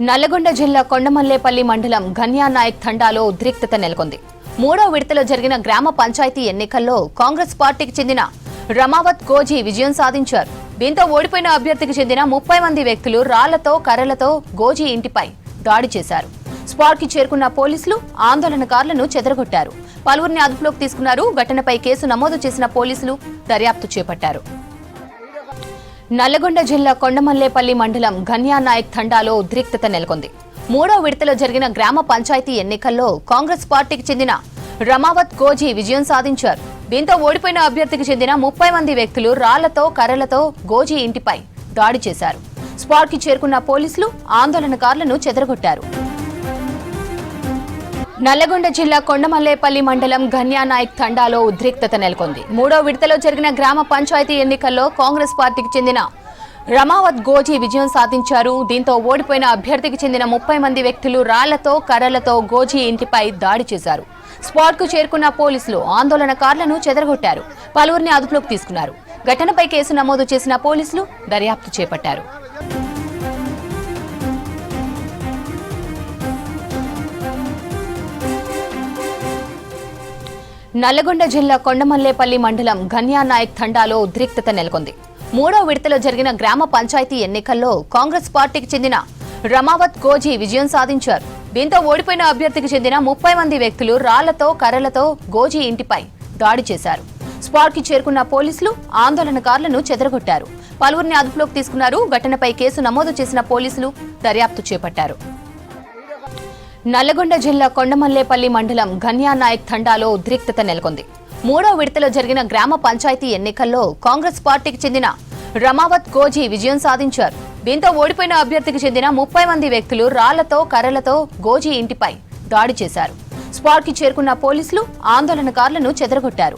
నల్లగొండ జిల్లా కొండమల్లేపల్లి మండలం ఘన్యానాయక్ తండాలో ఉద్రిక్తత నెలకొంది. మూడో విడతలో జరిగిన గ్రామ పంచాయతీ ఎన్నికల్లో కాంగ్రెస్ పార్టీకి చెందిన రమావత్ గోజీ విజయం సాధించారు. దీంతో ఓడిపోయిన అభ్యర్థికి చెందిన 30 మంది వ్యక్తులు రాళ్లతో కర్రలతో గోజీ ఇంటిపై దాడి చేశారు. స్పాట్ కి చేరుకున్న పోలీసులు ఆందోళనకారులను చెదరగొట్టారు. పలువురిని అదుపులోకి తీసుకున్నారు. ఘటనపై కేసు నమోదు చేసిన పోలీసులు దర్యాప్తు చేపట్టారు. నల్లగొండ జిల్లా కొండమల్లేపల్లి మండలం ఘన్యానాయక్ తండాలో ఉద్రిక్తత నెలకొంది. మూడో విడతలో జరిగిన గ్రామ పంచాయతీ ఎన్నికల్లో కాంగ్రెస్ పార్టీకి చెందిన రమావత్ గోజీ విజయం సాధించారు. దీంతో ఓడిపోయిన అభ్యర్థికి చెందిన 30 మంది వ్యక్తులు రాళ్లతో కర్రలతో గోజీ ఇంటిపై దాడి చేశారు. స్పాట్ కి చేరుకున్న పోలీసులు ఆందోళనకారులను చెదరగొట్టారు. నల్లగొండ జిల్లా కొండమల్లేపల్లి మండలం ఘన్యానాయక్ తండాలో ఉద్రిక్తత నెలకొంది. మూడో విడతలో జరిగిన గ్రామ పంచాయతీ ఎన్నికల్లో కాంగ్రెస్ పార్టీకి చెందిన రమావత్ గోజీ విజయం సాధించారు. దీంతో ఓడిపోయిన అభ్యర్థికి చెందిన 30 మంది వ్యక్తులు రాళ్లతో కర్రలతో గోజీ ఇంటిపై దాడి చేశారు. స్పాట్ కు చేరుకున్న పోలీసులు ఆందోళనకారులను చెదరగొట్టారు. పలువురిని అదుపులోకి తీసుకున్నారు. ఘటనపై కేసు నమోదు చేసిన పోలీసులు దర్యాప్తు చేపట్టారు. నల్లగొండ జిల్లా కొండమల్లేపల్లి మండలం ఘన్యానాయక్ తండాలో ఉద్రిక్తత నెలకొంది. మూడో విడతలో జరిగిన గ్రామ పంచాయతీ ఎన్నికల్లో కాంగ్రెస్ పార్టీకి చెందిన రమావత్ గోజీ విజయం సాధించారు. దీంతో ఓడిపోయిన అభ్యర్థికి చెందిన 30 మంది వ్యక్తులు రాళ్లతో కర్రలతో గోజీ ఇంటిపై దాడి చేశారు. స్పాట్ కి చేరుకున్న పోలీసులు ఆందోళనకారులను చెదరగొట్టారు. పలువురిని అదుపులోకి తీసుకున్నారు. ఘటనపై కేసు నమోదు చేసిన పోలీసులు దర్యాప్తు చేపట్టారు. నల్లగొండ జిల్లా కొండమల్లేపల్లి మండలం ఘన్యానాయక్ తండాలో ఉద్రిక్తత నెలకొంది. మూడో విడతలో జరిగిన గ్రామ పంచాయతీ ఎన్నికల్లో కాంగ్రెస్ పార్టీకి చెందిన రమావత్ గోజీ విజయం సాధించారు. దీంతో ఓడిపోయిన అభ్యర్థికి చెందిన 30 మంది వ్యక్తులు రాళ్లతో కర్రలతో గోజీ ఇంటిపై దాడి చేశారు. స్పాట్ కి చేరుకున్న పోలీసులు ఆందోళనకారులను చెదరగొట్టారు.